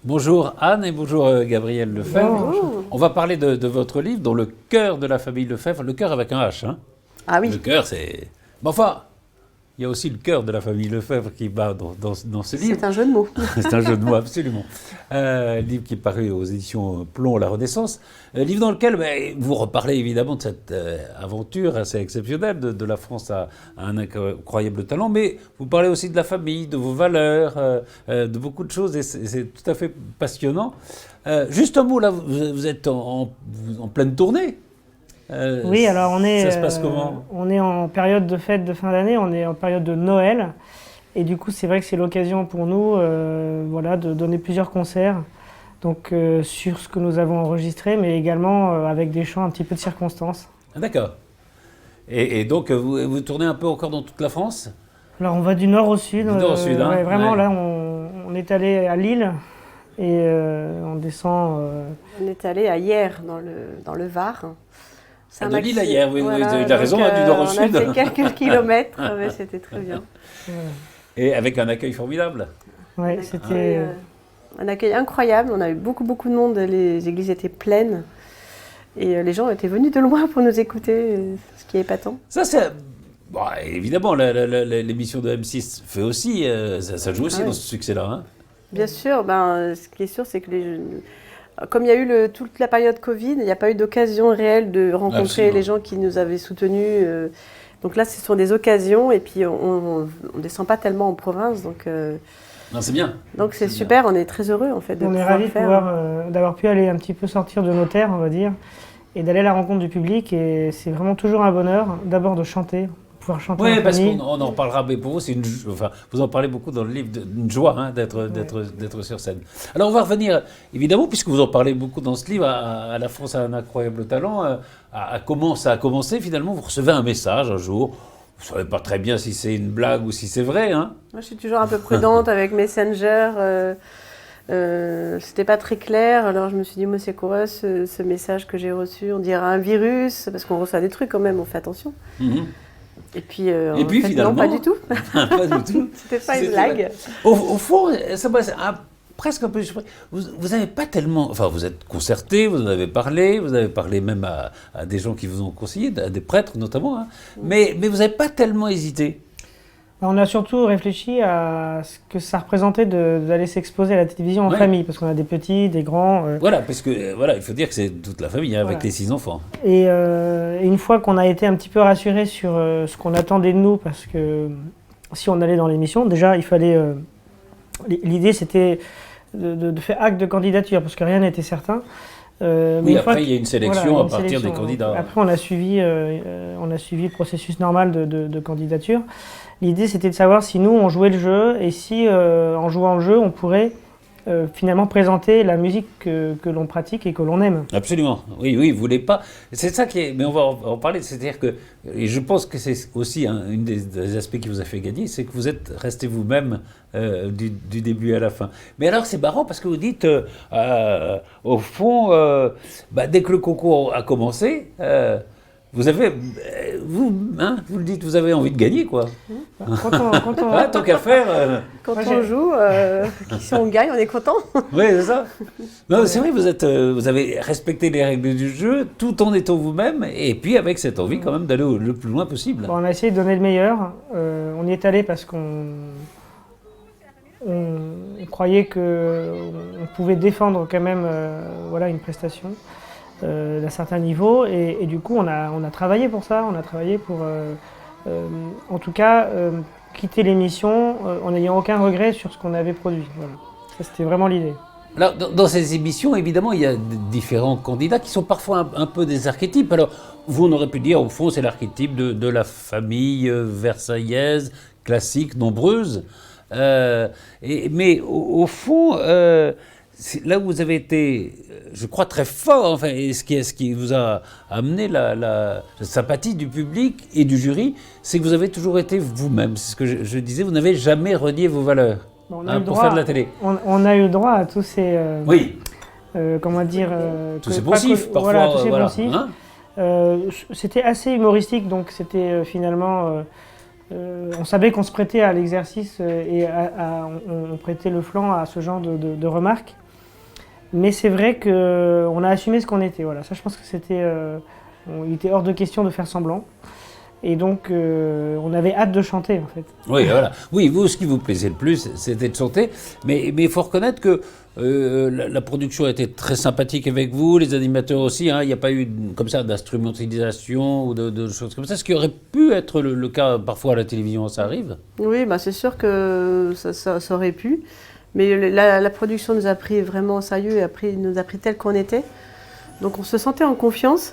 Bonjour Anne et bonjour Gabriel Lefebvre. Bonjour. On va parler de votre livre, dont le cœur de la famille Lefebvre, le cœur avec un H. Hein. Ah Le oui, cœur, c'est. Mais enfin, il y a aussi le cœur de la famille Lefebvre qui bat dans ce livre. c'est un jeu de mots. C'est un jeu de mots, absolument. Livre qui est paru aux éditions Plomb, La Renaissance. Livre dans lequel vous reparlez évidemment de cette aventure assez exceptionnelle de la France à un incroyable talent, mais vous parlez aussi de la famille, de vos valeurs, de beaucoup de choses, et c'est tout à fait passionnant. Juste un mot, là, vous êtes en pleine tournée. Oui, alors ça se passe comment? on est en période de fête de fin d'année, on est en période de Noël. Et du coup, c'est vrai que c'est l'occasion pour nous voilà, de donner plusieurs concerts donc, sur ce que nous avons enregistré, mais également avec des chants un petit peu de circonstance. Ah, d'accord. Et donc, vous tournez un peu encore dans toute la France? Alors, on va du nord au sud. Du nord au sud, hein, ouais, vraiment, ouais. là, on est allé à Lille et on descend. On est allé à Hyères, dans le Var. Ah, de Lille à Hyères, oui, vous avez raison, donc, du nord au sud. On a fait quelques kilomètres, mais c'était très bien. Voilà. Et avec un accueil formidable. Ouais, On a c'était. fait, un accueil incroyable, on a eu beaucoup de monde, les églises étaient pleines. Et les gens étaient venus de loin pour nous écouter, ce qui est épatant. Ça, c'est. Bon, évidemment, l'émission de M6 fait aussi, ça joue aussi Ah oui. dans ce succès-là. Hein. Bien sûr, ce qui est sûr, c'est que comme il y a eu toute la période Covid, il n'y a pas eu d'occasion réelle de rencontrer Absolument. les gens qui nous avaient soutenus. Donc là, ce sont des occasions, et puis on ne descend pas tellement en province, donc Non, c'est bien. c'est bien. super, on est très heureux en fait de On est pouvoir ravis le de faire. d'avoir pu aller un petit peu sortir de nos terres, on va dire, et d'aller à la rencontre du public. Et c'est vraiment toujours un bonheur, d'abord de chanter, pouvoir chanter Oui, en parce famille. qu'on en reparlera, mais pour vous, c'est enfin, vous en parlez beaucoup dans le livre, une joie hein, d'être sur scène. Alors, on va revenir, évidemment, puisque vous en parlez beaucoup dans ce livre, à la France a un incroyable talent, à comment ça a commencé, finalement, vous recevez un message un jour, vous ne savez pas très bien si c'est une blague ou si c'est vrai, hein. Moi, je suis toujours un peu prudente avec Messenger. C'était pas très clair, alors je me suis dit, moi, c'est quoi ce message que j'ai reçu? On dirait un virus, parce qu'on reçoit des trucs quand même, on fait attention. Mhm. Et puis, Et en puis, fait, finalement, non, pas du tout. pas du tout. C'était pas une C'était blague. vrai. Au fond, ça m'a presque un peu surpris. Vous n'avez pas tellement. Enfin, vous êtes concerté, vous en avez parlé même à des gens qui vous ont conseillé, à des prêtres notamment, hein. Mais vous n'avez pas tellement hésité. On a surtout réfléchi à ce que ça représentait d'aller s'exposer à la télévision en Ouais. famille, parce qu'on a des petits, des grands. Voilà, parce que voilà, il faut dire que c'est toute la famille hein, avec Voilà. les 6 enfants. Et une fois qu'on a été un petit peu rassurés sur ce qu'on attendait de nous, parce que si on allait dans l'émission, déjà il fallait. L'idée c'était de faire acte de candidature, parce que rien n'était certain. Mais Oui, une fois après, il y a une sélection voilà, à partir des candidats. Après, on a suivi le processus normal de candidature. L'idée, c'était de savoir si nous, on jouait le jeu et si, en jouant le jeu, on pourrait finalement présenter la musique que l'on pratique et que l'on aime. Absolument. Oui, vous voulez pas. C'est ça qui est. Mais on va en parler. C'est-à-dire que, et je pense que c'est aussi une des aspects qui vous a fait gagner, c'est que vous êtes resté vous-même du début à la fin. Mais alors c'est marrant parce que vous dites, au fond, dès que le concours a commencé. Vous avez, vous le dites, vous avez envie de gagner, quoi. Ah, tant qu'à faire. Quand Moi, on joue, si on gagne, on est content. Oui, c'est ça. Non, c'est vrai, vous avez respecté les règles du jeu tout en étant vous-même et puis avec cette envie quand même d'aller le plus loin possible. Bon, on a essayé de donner le meilleur. On y est allé parce qu'on croyait qu'on pouvait défendre quand même voilà, une prestation d'un certain niveau. Et du coup, on a travaillé pour ça. On a travaillé pour, en tout cas, quitter l'émission en n'ayant aucun regret sur ce qu'on avait produit. Voilà. Ça, c'était vraiment l'idée. Alors, dans ces émissions, évidemment, il y a différents candidats qui sont parfois un peu des archétypes. Alors, vous, on aurait pu dire, au fond, c'est l'archétype de la famille versaillaise, classique, nombreuse. Mais au fond, là où vous avez été, je crois, très fort, enfin, et ce qui vous a amené la sympathie du public et du jury, c'est que vous avez toujours été vous-même. C'est ce que je disais, vous n'avez jamais renié vos valeurs. On a eu le pour droit- faire de la télé. On a eu le droit à tous ces... Oui, comment dire tous ces poncifs, parfois. Voilà, tous ces voilà, poncifs. hein. C'était assez humoristique, donc c'était finalement... on savait qu'on se prêtait à l'exercice et on prêtait le flanc à ce genre de remarques. Mais c'est vrai qu'on a assumé ce qu'on était. Voilà. Ça, je pense que il était hors de question de faire semblant. Et donc, on avait hâte de chanter, en fait. Oui, voilà. Oui, vous, ce qui vous plaisait le plus, c'était de chanter. Mais il faut reconnaître que la production a été très sympathique avec vous, les animateurs aussi. Hein. Il n'y a pas eu comme ça d'instrumentalisation ou de choses comme ça, ce qui aurait pu être le cas parfois à la télévision, ça arrive. Oui, bah c'est sûr que ça aurait pu. Mais la production nous a pris vraiment au sérieux et nous a pris tel qu'on était. Donc on se sentait en confiance.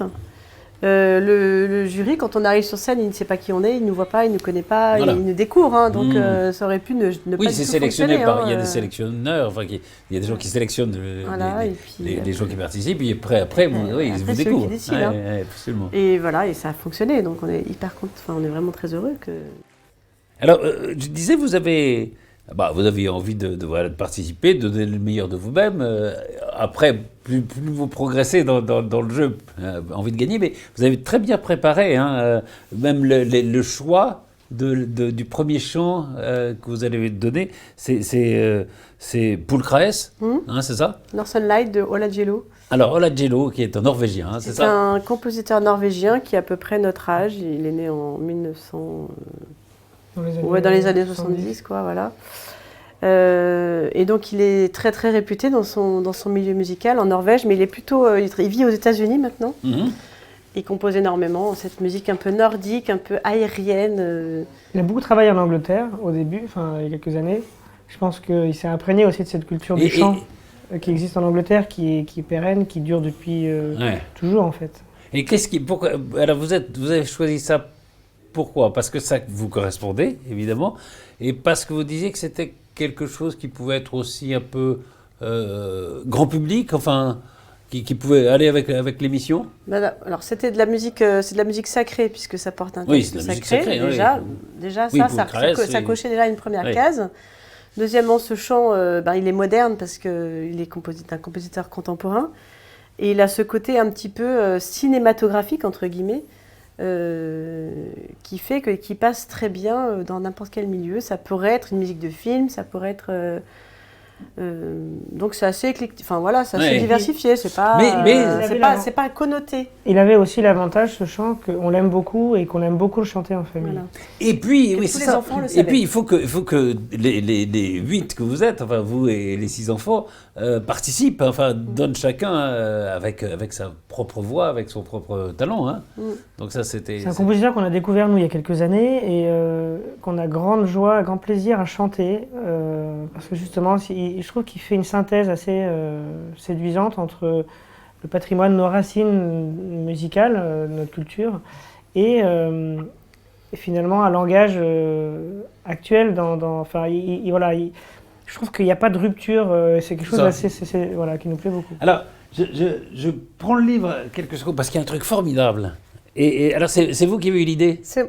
Le jury, quand on arrive sur scène, il ne sait pas qui on est, il ne nous voit pas, il ne nous connaît pas, Voilà. il nous découvre. Hein, donc ça aurait pu ne pas Oui, du c'est tout sélectionné fonctionner, par. hein, Il y a des sélectionneurs, enfin, il y a des gens qui sélectionnent Voilà, et puis, les gens qui participent, et après, oui, ils vous ceux qui découvrent. décident, Ouais, hein. ouais, absolument. Et voilà, et ça a fonctionné. Donc on est on est vraiment très heureux que. Alors, je disais, vous avez envie voilà, de participer, de donner le meilleur de vous-même. Après, plus vous progressez dans le jeu, envie de gagner, mais vous avez très bien préparé, hein, même le choix du premier chant que vous allez donner, c'est Poulkraes, hein, c'est ça? Northern Light de Ola Gjeilo. Alors, Ola Gjeilo, qui est un Norvégien, hein, c'est C'est ça? un compositeur norvégien qui a à peu près notre âge. Il est né en 1900. Dans les années 70, quoi, voilà. Et donc il est très très réputé dans son milieu musical en Norvège, mais il vit aux États-Unis maintenant. Mhm. Il compose énormément cette musique un peu nordique, un peu aérienne. Il a beaucoup travaillé en Angleterre au début, enfin il y a quelques années. Je pense qu'il s'est imprégné aussi de cette culture du chant qui existe en Angleterre, qui est pérenne, qui dure depuis toujours en fait. Et pourquoi, alors vous avez choisi ça. Pourquoi? Parce que ça vous correspondait, évidemment, et parce que vous disiez que c'était quelque chose qui pouvait être aussi un peu grand public, enfin, qui pouvait aller avec l'émission. Alors c'était de la musique, c'est de la musique sacrée puisque ça porte un Oui, texte c'est de la musique sacré. sacrée, Déjà, oui. déjà Oui, ça cochait déjà une première case. Deuxièmement, ce chant, il est moderne parce qu'il est un compositeur contemporain et il a ce côté un petit peu cinématographique entre guillemets. Qui fait qu'il passe très bien dans n'importe quel milieu. Ça pourrait être une musique de film, ça pourrait être... donc c'est assez éclectique, enfin voilà, c'est assez diversifié, c'est pas connoté. Il avait aussi l'avantage, ce chant, qu'on l'aime beaucoup et qu'on aime beaucoup le chanter en famille. Voilà. Et puis, oui, tous c'est les ça. enfants le Et savaient. puis, il faut que les 8 que vous êtes, enfin vous et les 6 enfants, participent, enfin donnent chacun avec sa propre voix, avec son propre talent. Hein. Donc ça, c'est un compositeur qu'on a découvert, nous, il y a quelques années et qu'on a grande joie, grand plaisir à chanter. Parce que justement, je trouve qu'il fait une synthèse assez séduisante entre le patrimoine, nos racines musicales, notre culture, et finalement un langage actuel. Je trouve qu'il n'y a pas de rupture, c'est quelque chose d'assez, qui nous plaît beaucoup. Alors, je prends le livre quelques secondes parce qu'il y a un truc formidable. Et alors, c'est vous qui avez eu l'idée? Si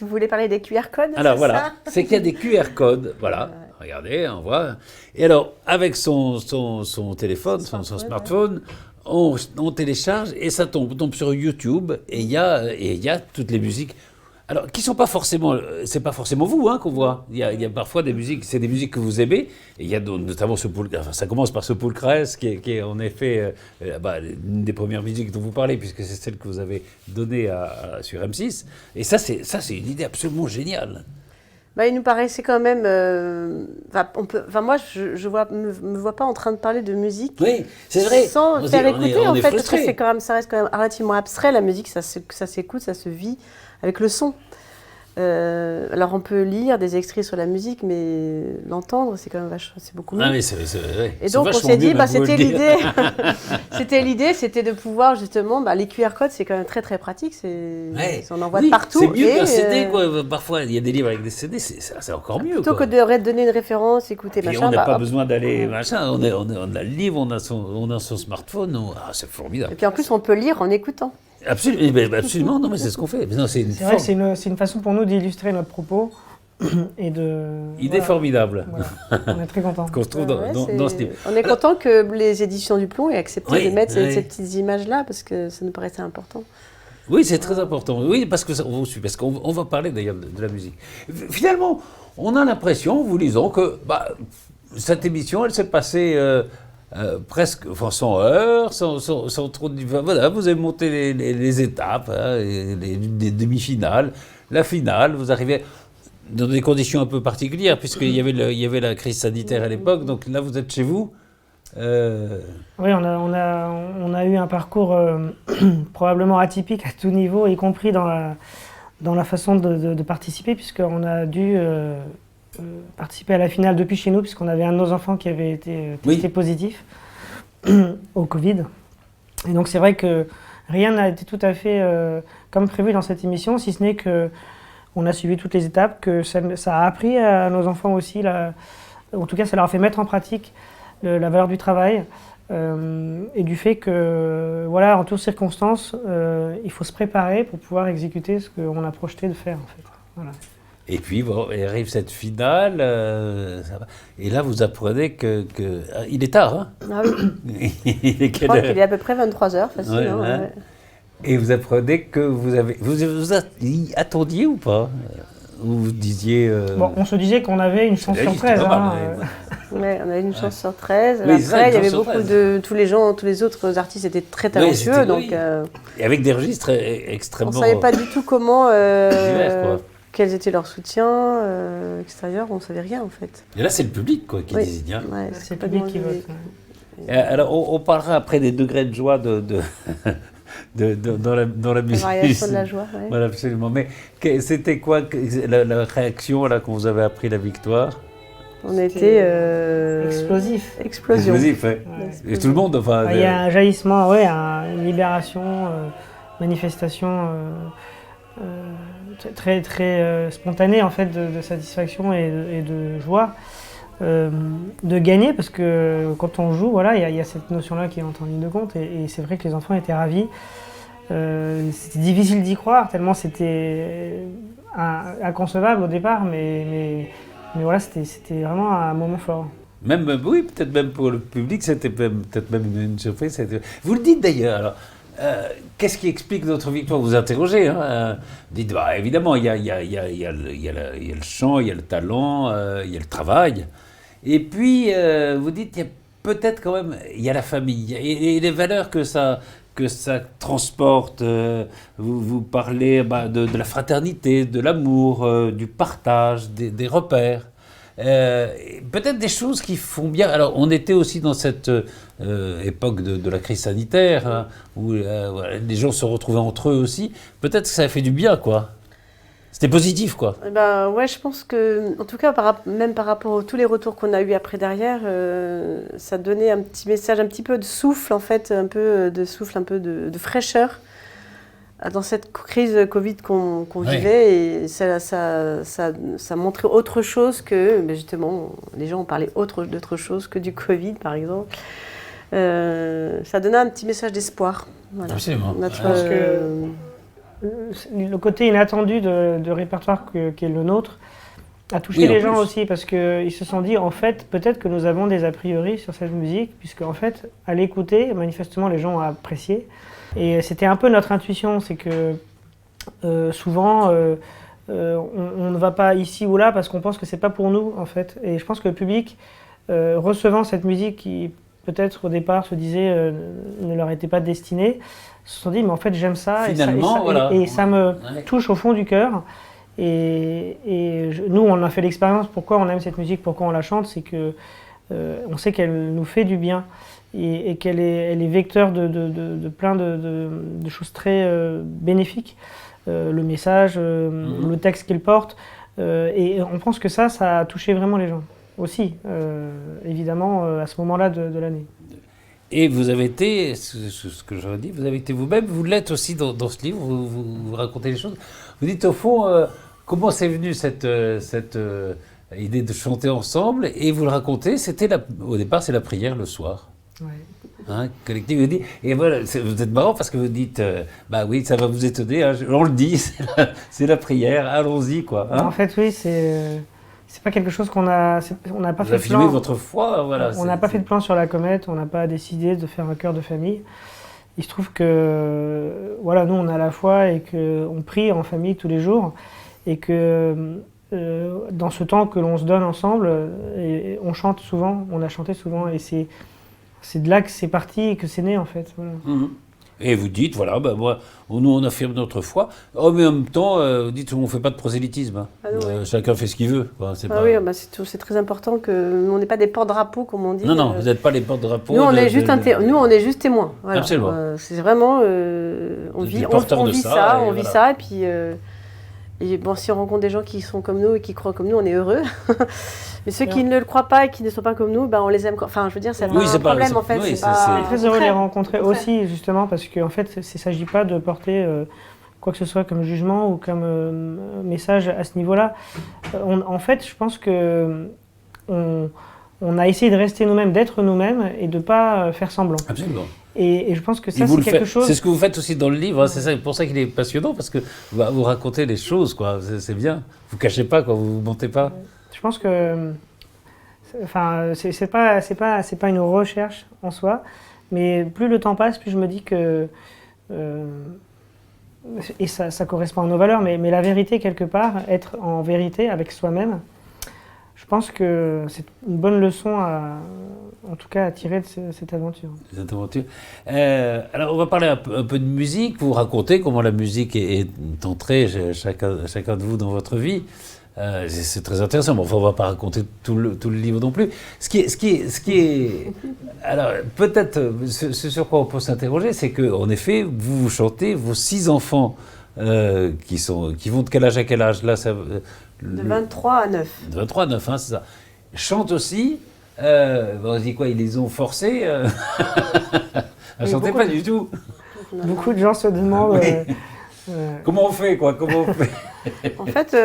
vous voulez parler des QR codes, alors voilà, c'est qu'il y a des QR codes, voilà. Regardez, on voit. Et alors, avec son téléphone, son smartphone, on télécharge et ça tombe sur YouTube et il y a toutes les musiques. Alors, qui sont pas forcément, c'est pas forcément vous qu'on voit. Il y a parfois des musiques, c'est des musiques que vous aimez. Et il y a notamment ça commence par ce Poulkraes qui est en effet une des premières musiques dont vous parlez puisque c'est celle que vous avez donnée sur M6. Et ça c'est une idée absolument géniale. Il nous paraissait quand même. Moi, je me vois pas en train de parler de musique. Oui, c'est vrai. Sans faire écouter, en fait, parce que frustrés. ça reste quand même relativement abstrait. La musique, ça s'écoute, ça se vit avec le son. Alors, on peut lire des extraits sur la musique, mais l'entendre, c'est quand même c'est beaucoup mieux. Ah, mais Et donc, on s'est dit, c'était l'idée. C'était de pouvoir justement, les QR codes, c'est quand même très très pratique. On en voit partout. C'est mieux qu'un CD, quoi. Parfois, il y a des livres avec des CD, c'est encore mieux. Plutôt que de donner une référence, écouter et machin. On n'a pas besoin d'aller machin. On a le livre, on a son smartphone. C'est formidable. Et puis en plus, on peut lire en écoutant. Absolument, non, mais c'est ce qu'on fait. C'est vrai que c'est une façon pour nous d'illustrer notre propos et de... Idée formidable. Voilà. On est très contents. Qu'on se trouve dans ce livre. On est content que les éditions du Plomb aient accepté de mettre ces petites images-là parce que ça nous paraissait important. Oui, c'est très important. Oui, parce qu'on va parler d'ailleurs de la musique. Finalement, on a l'impression, en vous lisant, que cette émission, elle s'est passée presque, enfin, sans heurts, sans trop de... enfin, voilà, vous avez monté les étapes, hein, les demi-finales, la finale, vous arrivez dans des conditions un peu particulières, puisqu'il y avait la crise sanitaire à l'époque, donc là, vous êtes chez vous. Oui, on a eu un parcours probablement atypique à tout niveau, y compris dans la façon de participer, puisqu'on a dû participer à la finale depuis chez nous, puisqu'on avait un de nos enfants qui avait été testé positif au Covid. Et donc c'est vrai que rien n'a été tout à fait comme prévu dans cette émission, si ce n'est qu'on a suivi toutes les étapes, que ça a appris à nos enfants aussi, en tout cas ça leur a fait mettre en pratique la valeur du travail. Et du fait que, voilà, en toutes circonstances, il faut se préparer pour pouvoir exécuter ce qu'on a projeté de faire, en fait. Voilà. Et puis, bon, il arrive cette finale, ça va. Et là, vous apprenez il est tard, hein? Ah oui. Il est Je quelle crois heure? qu'il est à peu près 23h, facile. Ouais, hein, ouais. ouais. Et vous apprenez que vous y attendiez ou pas? Ou vous disiez... Bon, on se disait qu'on avait une chance sur 13. Ouais, on avait une chance sur 13. Oui, Après, il y avait sur beaucoup 13. tous les autres artistes étaient très talentueux, c'était- donc oui. Et avec des registres extrêmement... on savait pas du tout comment, divers, quoi. quels étaient leurs soutiens extérieurs, on savait rien en fait. Et là, c'est le public, quoi, qui Oui. désigne, hein. Ouais, C'est le complètement public qui lié. vote. Alors, on parlera après des degrés de joie dans la La musique. variation de la joie. Ouais. Voilà, absolument. Mais c'était quoi la réaction là quand vous avez appris la victoire? On a été Explosif. explosion. Explosif, ouais. Ouais. Et tout le monde, enfin... Il y a un jaillissement, ouais, une libération, manifestation très, très spontanée en fait de satisfaction et de joie de gagner, parce que quand on joue, voilà, il y a cette notion-là qui entre en ligne de compte, et c'est vrai que les enfants étaient ravis. C'était difficile d'y croire, tellement c'était inconcevable au départ, mais voilà, c'était vraiment un moment fort. Même, oui, peut-être même pour le public, c'était peut-être même une surprise. Vous le dites d'ailleurs, alors, qu'est-ce qui explique notre victoire? Vous interrogez, hein, vous dites, bah, évidemment, il y a le chant, il y a le talent, il y a le travail. Et puis, vous dites, il y a peut-être quand même, il y a la famille, et les valeurs que ça transporte. Vous parlez de la fraternité, de l'amour, du partage, des repères. Peut-être des choses qui font bien. Alors, on était aussi dans cette époque de la crise sanitaire, hein, où voilà, les gens se retrouvaient entre eux aussi. Peut-être que ça a fait du bien, quoi. C'était positif, quoi. Eh ben, ouais, je pense que, en tout cas, même par rapport à tous les retours qu'on a eu après derrière, ça donnait un petit message, un petit peu de souffle, en fait, un peu de souffle, un peu de fraîcheur dans cette crise Covid qu'on Ouais. vivait, et ça montrait autre chose que, ben justement, les gens ont parlé d'autre chose que du Covid, par exemple. Ça donnait un petit message d'espoir. Voilà. Absolument. Notre, Je pense le côté inattendu de répertoire qui est le nôtre a touché Oui, en les gens plus. aussi, parce qu'ils se sont dit, en fait, peut-être que nous avons des a priori sur cette musique, puisque en fait, à l'écouter, manifestement, les gens ont apprécié. Et c'était un peu notre intuition, c'est que souvent, on ne va pas ici ou là parce qu'on pense que c'est pas pour nous, en fait. Et je pense que le public, recevant cette musique qui peut-être au départ se disait ne leur était pas destinée, se sont dit, mais en fait, j'aime ça, Finalement, voilà. et ça me Ouais. touche au fond du cœur. Nous, on a fait l'expérience, pourquoi on aime cette musique, pourquoi on la chante, c'est que on sait qu'elle nous fait du bien, et qu'elle est vecteur de plein de choses très bénéfiques. Le message, le texte qu'elle porte, et on pense que ça a touché vraiment les gens aussi, évidemment, à ce moment-là de l'année. Et vous avez été, ce que j'aurais dit, vous avez été vous-même, vous l'êtes aussi dans ce livre, vous racontez les choses. Vous dites au fond, comment c'est venu cette idée de chanter ensemble, et vous le racontez, au départ c'est la prière le soir. Ouais. Hein, collectif, vous dites, et voilà, vous êtes marrant parce que vous dites, bah oui, ça va vous étonner, hein, on le dit, c'est la prière, allons-y, quoi. Hein. En fait, oui, c'est pas quelque chose on n'a pas Vous fait de affirmez plan. votre foi, voilà. On n'a pas fait de plan sur la comète, on n'a pas décidé de faire un chœur de famille. Il se trouve que, voilà, nous on a la foi et qu'on prie en famille tous les jours, et que dans ce temps que l'on se donne ensemble, et on chante souvent, on a chanté souvent, et c'est c'est de là que c'est parti et que c'est né en fait. Voilà. Et vous dites, voilà, ben moi, nous on affirme notre foi. Oh, mais en même temps, vous dites, on ne fait pas de prosélytisme. Hein. Ah non, ouais. Chacun fait ce qu'il veut. Quoi. C'est Ah pas... oui, bah c'est très important que on n'est pas des porte-drapeaux, comme on dit. Non, vous n'êtes pas les porte-drapeaux. Nous, on est juste nous, on est juste témoins. Voilà. Absolument. C'est vraiment, on vit ça, on vit ça, et puis, et bon, si on rencontre des gens qui sont comme nous et qui croient comme nous, on est heureux. Mais ceux qui ne le croient pas et qui ne sont pas comme nous, ben on les aime. Enfin, je veux dire, c'est pas un problème en fait. Oui, c'est pas... Je suis très heureux de les rencontrer aussi, justement, parce qu'en fait, il ne s'agit pas de porter quoi que ce soit comme jugement ou comme message à ce niveau-là. En fait, je pense que on a essayé de rester nous-mêmes, d'être nous-mêmes et de ne pas faire semblant. Absolument. Et je pense que ça, c'est quelque chose... C'est ce que vous faites aussi dans le livre, hein, c'est pour ça qu'il est passionnant, parce que vous racontez les choses, quoi. C'est bien. Vous ne cachez pas, quoi, vous ne mentez pas. Je pense que... Enfin, c'est pas une recherche en soi, mais plus le temps passe, plus je me dis que... et ça correspond à nos valeurs, mais la vérité, quelque part, être en vérité avec soi-même, je pense que c'est une bonne leçon en tout cas à tirer de cette aventure. Cette aventure. Alors on va parler un peu de musique. Vous racontez comment la musique est entrée chacun de vous dans votre vie. C'est très intéressant. Bon, enfin, on ne va pas raconter tout le livre non plus. Ce qui est alors peut-être ce sur quoi on peut s'interroger, c'est que en effet, vous chantez vos 6 enfants qui vont de quel âge à quel âge là ça, de 23 à 9. De 23 à 9, hein, c'est ça. Chantent aussi. On se dit quoi, ils les ont forcés à chanter pas du tout. Beaucoup de gens se demandent... Comment on fait, quoi? Comment on fait? En fait,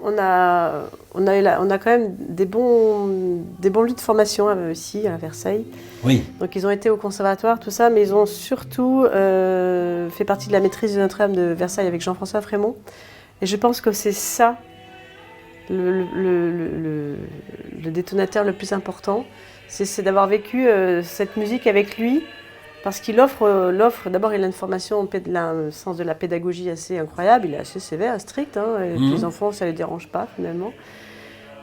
on a quand même des bons lieux de formation ici à Versailles. Oui. Donc ils ont été au conservatoire, tout ça, mais ils ont surtout fait partie de la maîtrise de Notre-Dame de Versailles avec Jean-François Frémont. Et je pense que c'est ça le détonateur le plus important, c'est d'avoir vécu cette musique avec lui. Parce qu'il offre, d'abord il a une formation, un sens de la pédagogie assez incroyable, il est assez sévère, strict, hein, et les enfants ça ne les dérange pas finalement.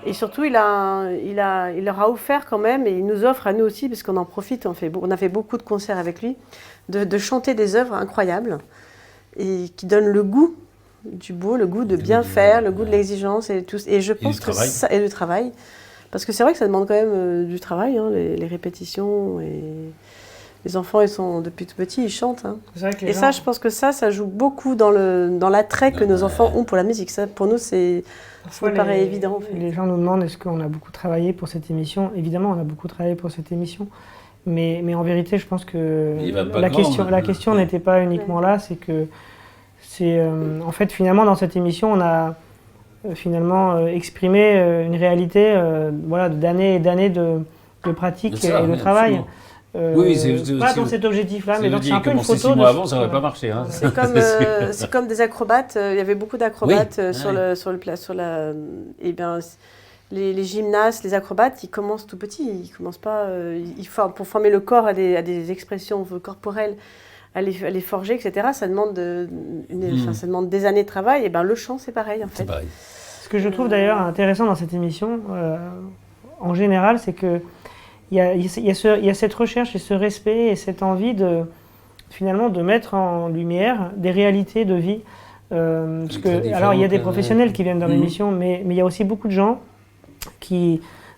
Et surtout il leur a offert quand même, et il nous offre à nous aussi, parce qu'on en profite, on a fait beaucoup de concerts avec lui, de chanter des œuvres incroyables, et qui donnent le goût du beau, le goût de bien faire, le goût de l'exigence, et tout. Et je pense que ça, et le travail, parce que c'est vrai que ça demande quand même du travail, hein, les répétitions, et... Les enfants, ils sont depuis tout petits, ils chantent. Hein. Et ça, je pense que ça joue beaucoup dans l'attrait que nos enfants ont pour la musique. Ça, pour nous, ça me paraît évident. En fait. Les gens nous demandent est-ce qu'on a beaucoup travaillé pour cette émission. Évidemment, on a beaucoup travaillé pour cette émission. Mais en vérité, je pense que la question n'était pas uniquement là. C'est que, en fait, finalement, dans cette émission, on a finalement exprimé une réalité d'années et d'années de pratique et de travail. Absolument. Oui, pas dans cet objectif-là, mais donc c'est un peu une photo. 6 mois avant, ça n'aurait pas marché. Hein. C'est comme des acrobates. Il y avait beaucoup d'acrobates les gymnastes, les acrobates, ils commencent tout petits. Ils commencent pas. Pour former le corps à des expressions corporelles, à les forger, etc. Ça demande ça demande des années de travail. Et le chant, c'est pareil en fait. C'est pareil. Ce que je trouve d'ailleurs intéressant dans cette émission, en général, c'est que il y a cette recherche et ce respect et cette envie finalement de mettre en lumière des réalités de vie. Alors il y a des professionnels qui viennent dans l'émission, mais il y a aussi beaucoup de gens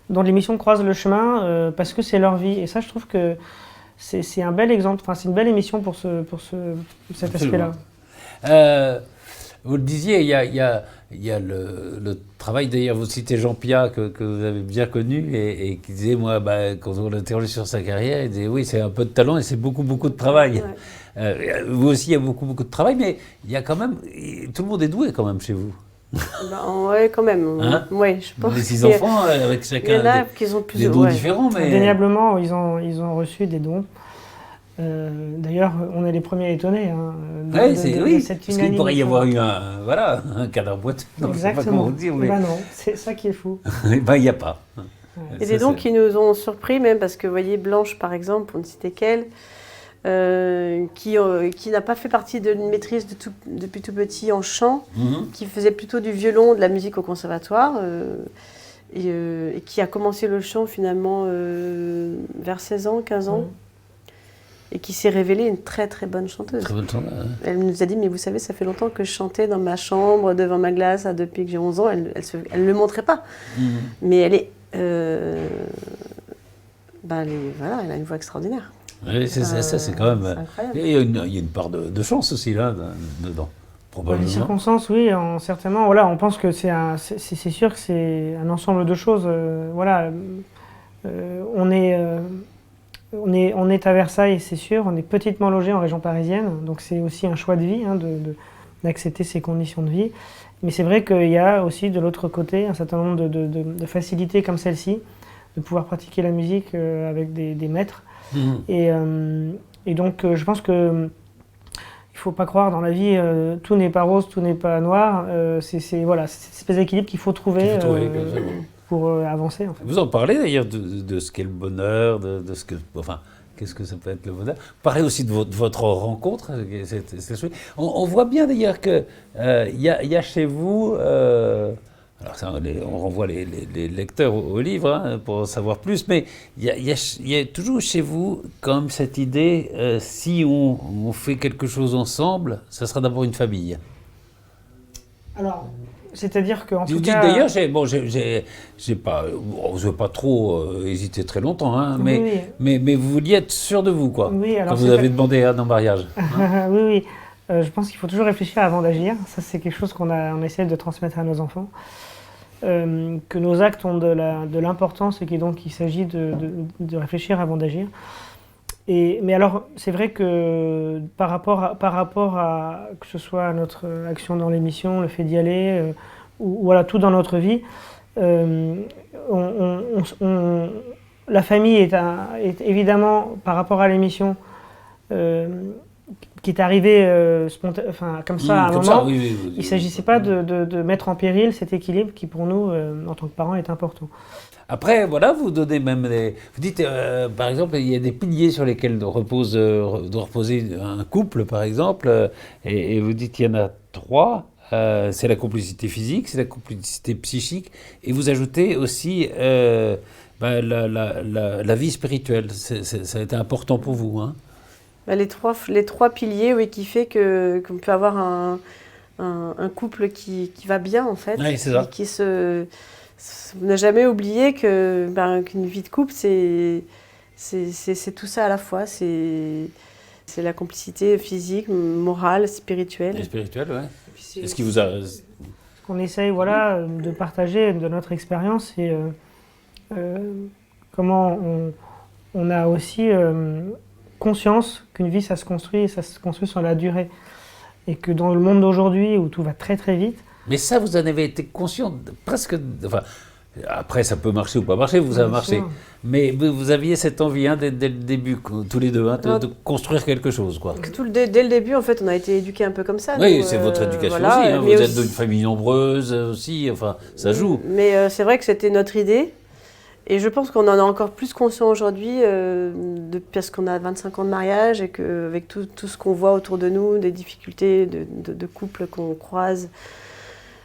dont l'émission croise le chemin parce que c'est leur vie. Et ça, je trouve que c'est un bel exemple, c'est une belle émission pour cet aspect-là. Vous le disiez, il y a le travail, d'ailleurs vous citez Jean Piat que vous avez bien connu et qui disait, moi, quand on l'interrogeait sur sa carrière, il disait oui, c'est un peu de talent et c'est beaucoup de travail. Ouais. Vous aussi, il y a beaucoup de travail, mais il y a quand même, tout le monde est doué quand même chez vous. Oui, quand même. Hein? Ouais, je pense. Les 6 enfants, avec chacun des dons différents. Mais... Indéniablement, ils ont reçu des dons. D'ailleurs, on est les premiers étonés. Hein, oui, parce qu'il pourrait y avoir eu un cadre boiteux. Exactement. Vous dire, mais... non, c'est ça qui est fou. Il n'y a pas. Et des dons qui nous ont surpris, même parce que, vous voyez, Blanche, par exemple, pour ne citer qu'elle, qui n'a pas fait partie d'une maîtrise depuis tout petit en chant, qui faisait plutôt du violon, de la musique au conservatoire. et qui a commencé le chant finalement vers 16 ans, 15 ans, et qui s'est révélée une très très bonne chanteuse. Très bonne chanteuse, hein. Elle nous a dit, mais vous savez, ça fait longtemps que je chantais dans ma chambre, devant ma glace, depuis que j'ai 11 ans. Elle ne le montrait pas. Mais elle est... voilà, elle a une voix extraordinaire. Oui, ça, c'est quand même... C'est incroyable. Il y a une part de chance aussi, là, dedans. Dans les Probablement. circonstances, oui, certainement. Voilà, on pense que c'est sûr que c'est un ensemble de choses. Voilà, on est à Versailles, c'est sûr. On est petitement logé en région parisienne, donc c'est aussi un choix de vie d'accepter ces conditions de vie. Mais c'est vrai qu'il y a aussi de l'autre côté un certain nombre de facilités comme celle-ci, de pouvoir pratiquer la musique avec des maîtres. Et donc, je pense que il ne faut pas croire dans la vie, tout n'est pas rose, tout n'est pas noir. C'est voilà, cette espèce d'équilibre qu'il faut trouver pour avancer. En fait. Vous en parlez d'ailleurs de ce qu'est le bonheur, de ce que, enfin, qu'est-ce que ça peut être le bonheur. Vous parlez aussi de votre rencontre. On voit bien d'ailleurs qu'il y a chez vous, alors ça, on renvoie les lecteurs au livre hein, pour en savoir plus, mais il y a toujours chez vous comme cette idée, si on fait quelque chose ensemble, ça sera d'abord une famille. Alors, c'est-à-dire qu'en tout Vous cas... dites d'ailleurs, j'ai pas, je veux pas trop hésiter très longtemps, hein, mais vous vouliez être sûr de vous, quoi, oui, alors quand vous avez demandé Anne en mariage. Hein. Oui. Je pense qu'il faut toujours réfléchir avant d'agir. Ça, c'est quelque chose on essaie de transmettre à nos enfants. Que nos actes ont de l'importance et qu'il s'agit de réfléchir avant d'agir. Mais alors, c'est vrai que par rapport à que ce soit notre action dans l'émission, le fait d'y aller, ou voilà, tout dans notre vie, la famille est évidemment, par rapport à l'émission, qui est arrivé comme ça à un moment, il ne s'agissait pas de mettre en péril cet équilibre qui pour nous, en tant que parents, est important. Après, voilà, vous donnez même vous dites, par exemple, il y a des piliers sur lesquels doit reposer un couple, par exemple, et vous dites qu'il y en a 3. C'est la complicité physique, c'est la complicité psychique, et vous ajoutez aussi la vie spirituelle. Ça a été important pour vous, hein? Les trois piliers, oui, qui fait qu'on peut avoir un couple qui va bien, en fait. Oui, c'est ça. Ne jamais oublier qu'une vie de couple, c'est tout ça à la fois. C'est la complicité physique, morale, spirituelle. Et spirituelle, oui. Est-ce qui vous a... Ce qu'on essaye de partager de notre expérience, c'est comment on a aussi conscience qu'une vie, ça se construit sur la durée. Et que dans le monde d'aujourd'hui, où tout va très très vite... Mais ça, vous en avez été conscient presque... Enfin, après, ça peut marcher ou pas marcher, vous avez marché. Mais vous aviez cette envie, hein, dès le début, tous les deux, hein, de construire quelque chose, quoi. Dès le début, en fait, on a été éduqués un peu comme ça. Oui, c'est votre éducation aussi. Hein, vous êtes d'une famille nombreuse aussi, enfin, ça joue. Mais c'est vrai que c'était notre idée. Et je pense qu'on en a encore plus conscient aujourd'hui, parce qu'on a 25 ans de mariage et qu'avec tout ce qu'on voit autour de nous, des difficultés de couples qu'on croise,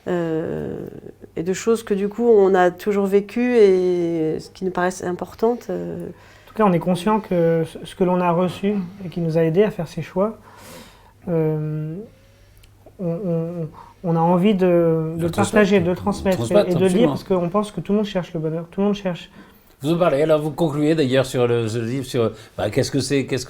et de choses que du coup on a toujours vécues et ce qui nous paraissent importantes. En tout cas, on est conscient que ce que l'on a reçu et qui nous a aidés à faire ces choix, on a envie de partager, de transmettre et de lire, parce qu'on pense que tout le monde cherche le bonheur, tout le monde cherche. Vous en parlez, alors vous concluez d'ailleurs sur ce livre sur qu'est-ce que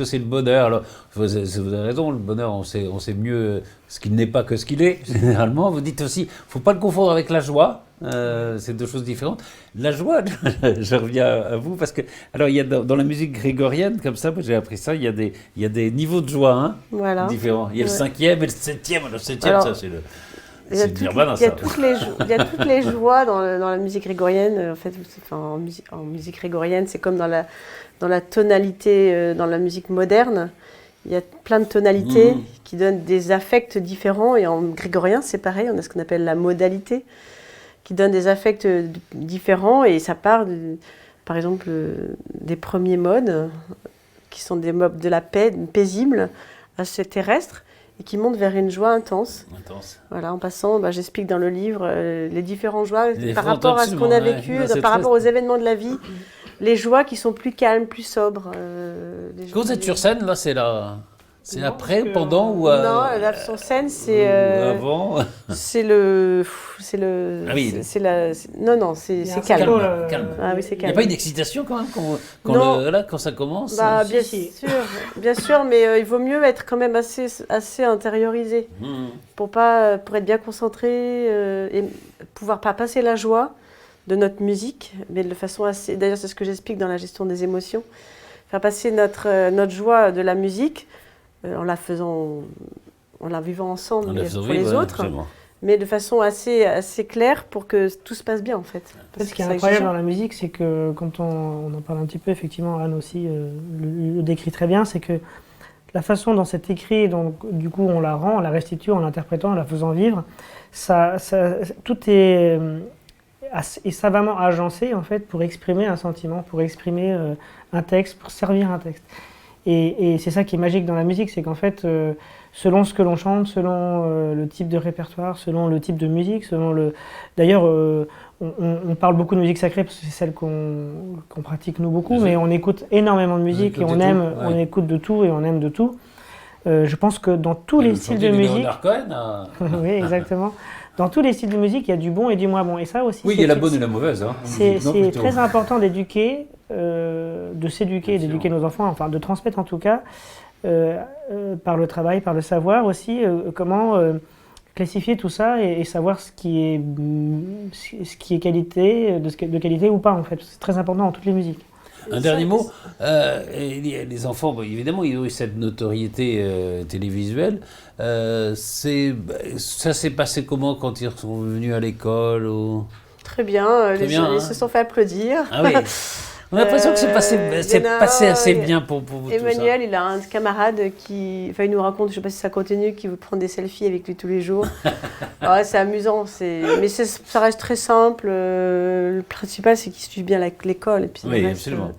c'est le bonheur. Alors vous avez raison, le bonheur, on sait mieux ce qu'il n'est pas que ce qu'il est, généralement. Vous dites aussi, il ne faut pas le confondre avec la joie, c'est deux choses différentes. La joie, je reviens à vous, parce que, alors il y a dans la musique grégorienne, comme ça, moi j'ai appris ça, il y a des niveaux de joie hein, différents. Il y a le 5e et le 7e. Le 7e, alors, ça c'est le... Il y a toutes les joies dans la musique grégorienne. En fait, en musique grégorienne, c'est comme dans la tonalité, dans la musique moderne. Il y a plein de tonalités qui donnent des affects différents. Et en grégorien, c'est pareil. On a ce qu'on appelle la modalité, qui donne des affects différents. Et ça part, par exemple, des premiers modes, qui sont des modes de la paix, paisibles, assez terrestres. et qui monte vers une joie intense. Intense. Voilà, en passant, j'explique dans le livre les différentes joies Les par différents, rapport à ce qu'on a absolument, vécu, ouais. Non, c'est par très- rapport aux événements de la vie, les joies qui sont plus calmes, plus sobres. Quand vous êtes sur scène, là, c'est là. C'est Non, après, parce que- pendant ou Non, la sur scène, c'est avant. c'est le Ah oui. non, c'est Il y a un calme. calme. Calme. Ah oui, c'est Il n'y a calme. pas une excitation quand même Non. quand ça commence. Bien Si. bien sûr, mais il vaut mieux être quand même assez intériorisé Mmh. pour être bien concentré et pouvoir pas passer la joie de notre musique, mais de façon assez. D'ailleurs, c'est ce que j'explique dans la gestion des émotions. Faire passer notre joie de la musique en la vivant ensemble On a et fait pour vivre, les ouais, autres, absolument. mais de façon assez claire pour que tout se passe bien en fait. En fait, ce qui est C'est incroyable exigeant. dans la musique, c'est que quand on en parle un petit peu, effectivement, Anne aussi le décrit très bien, c'est que la façon dont c'est écrit, donc du coup on la rend, on la restitue en l'interprétant, en la faisant vivre, tout est savamment agencé en fait pour exprimer un sentiment, pour exprimer un texte, pour servir un texte. Et c'est ça qui est magique dans la musique, c'est qu'en fait, selon ce que l'on chante, selon le type de répertoire, selon le type de musique, D'ailleurs, on parle beaucoup de musique sacrée parce que c'est celle qu'on pratique nous beaucoup, Bien mais sûr. on écoute énormément de musique et écoutez on tout, aime, ouais. on écoute de tout et on aime de tout. Je pense que dans tous les styles de musique, Leonard Cohen, hein. oui, exactement. Dans tous les styles de musique, il y a du bon et du moins bon. Et ça aussi, Oui, il y a la bonne et la mauvaise. Hein. c'est Non, plutôt. très important d'éduquer, de s'éduquer, Bien sûr. d'éduquer nos enfants, enfin de transmettre en tout cas, par le travail, par le savoir aussi, comment classifier tout ça et savoir ce qui est qualité, de qualité ou pas en fait. C'est très important dans toutes les musiques. Un dernier mot, les enfants, évidemment, ils ont eu cette notoriété télévisuelle. Ça s'est passé comment quand ils sont venus à l'école Très bien, Très bien, ils hein. se sont fait applaudir. Ah oui. On a l'impression que c'est passé Yana, assez bien pour vous Emmanuel, il a un camarade il nous raconte, je ne sais pas si ça continue, qui veut prendre des selfies avec lui tous les jours. Ouais, c'est amusant, mais ça reste très simple. Le principal, c'est qu'ils suivent bien l'école. Et puis tout ça. Oui, le reste, absolument.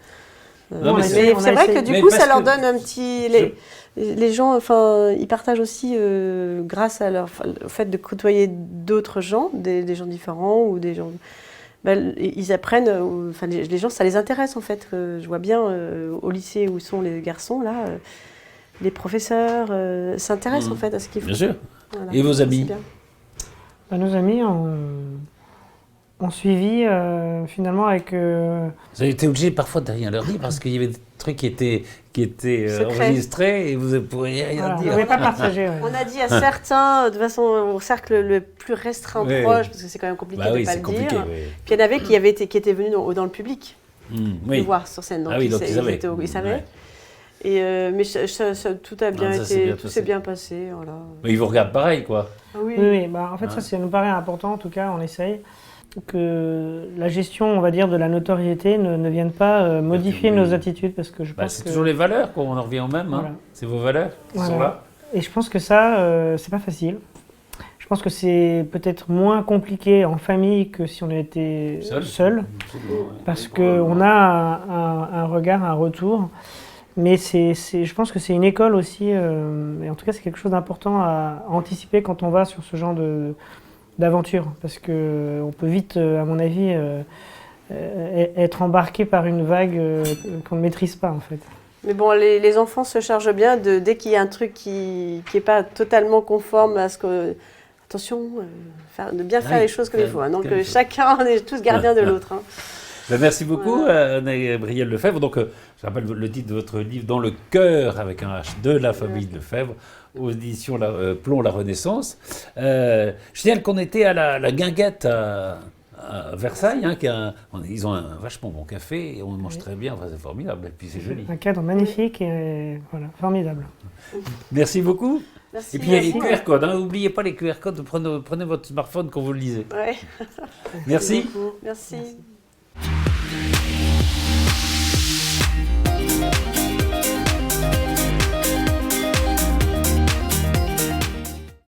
Non, mais mais c'est- mais c'est vrai que du Mais coup, parce ça leur que- donne un petit. Les gens, ils partagent aussi, grâce au fait de côtoyer d'autres gens, des gens différents ou des gens. Ils apprennent, les gens, ça les intéresse en fait. Je vois bien au lycée où sont les garçons, là, les professeurs s'intéressent en fait à ce qu'ils font. Bien sûr. Voilà. Et vos amis? C'est bien. Nos amis ont suivi finalement avec... Vous avez été obligé parfois de rien leur dire parce qu'il y avait des trucs qui étaient Secret. enregistrés et vous ne pourriez rien voilà, on ne dire. pouvait pas partager. Ouais. On a dit à certains, de façon au cercle le plus restreint Oui. proche, parce que c'est quand même compliqué Bah de oui, ne pas c'est le compliqué. dire. Oui. Puis il y en avait qui étaient venus dans le public, Oui. le voir sur scène. Donc Ah oui, donc ils savaient. ils savaient. Ouais. Et, mais tout a bien Ah, ça s'est bien été, tout passé. s'est bien passé. Voilà. Mais ils vous regardent pareil, quoi. Ah oui. Oui, oui, en fait, Ouais. ça nous paraît important, en tout cas, on essaye que la gestion, on va dire, de la notoriété ne vienne pas modifier oui. nos attitudes, parce que je pense C'est que... toujours les valeurs, quoi. On en revient au même. Hein. Voilà. C'est vos valeurs qui Voilà. sont là. Et je pense que ça, c'est pas facile. Je pense que c'est peut-être moins compliqué en famille que si on était seul, parce qu'on a un regard, un retour. Mais je pense que c'est une école aussi, et en tout cas c'est quelque chose d'important à anticiper quand on va sur ce genre d'aventure, parce qu'on peut vite, à mon avis, être embarqué par une vague qu'on ne maîtrise pas en fait. Mais bon, les enfants se chargent bien dès qu'il y a un truc qui n'est pas totalement conforme à ce que. Attention, de bien faire Oui, les choses comme il faut. Hein. Donc comme il faut. chacun, on est tous gardiens de l'autre. Hein. Ben, merci beaucoup, Gabrielle Lefebvre. Donc, je rappelle le titre de votre livre, Dans le cœur, avec un H, de la famille Lefebvre, aux éditions Plomb la Renaissance. Je signale qu'on était à la Guinguette à Versailles. Hein, ils ont un vachement bon café et on mange très bien. Enfin, c'est formidable. Et puis, c'est joli. Un cadre magnifique et voilà, formidable. Merci beaucoup. Merci. Et puis, il y a les Merci. QR codes. N'oubliez pas les QR codes. Prenez votre smartphone quand vous le lisez. Ouais. Merci. Merci.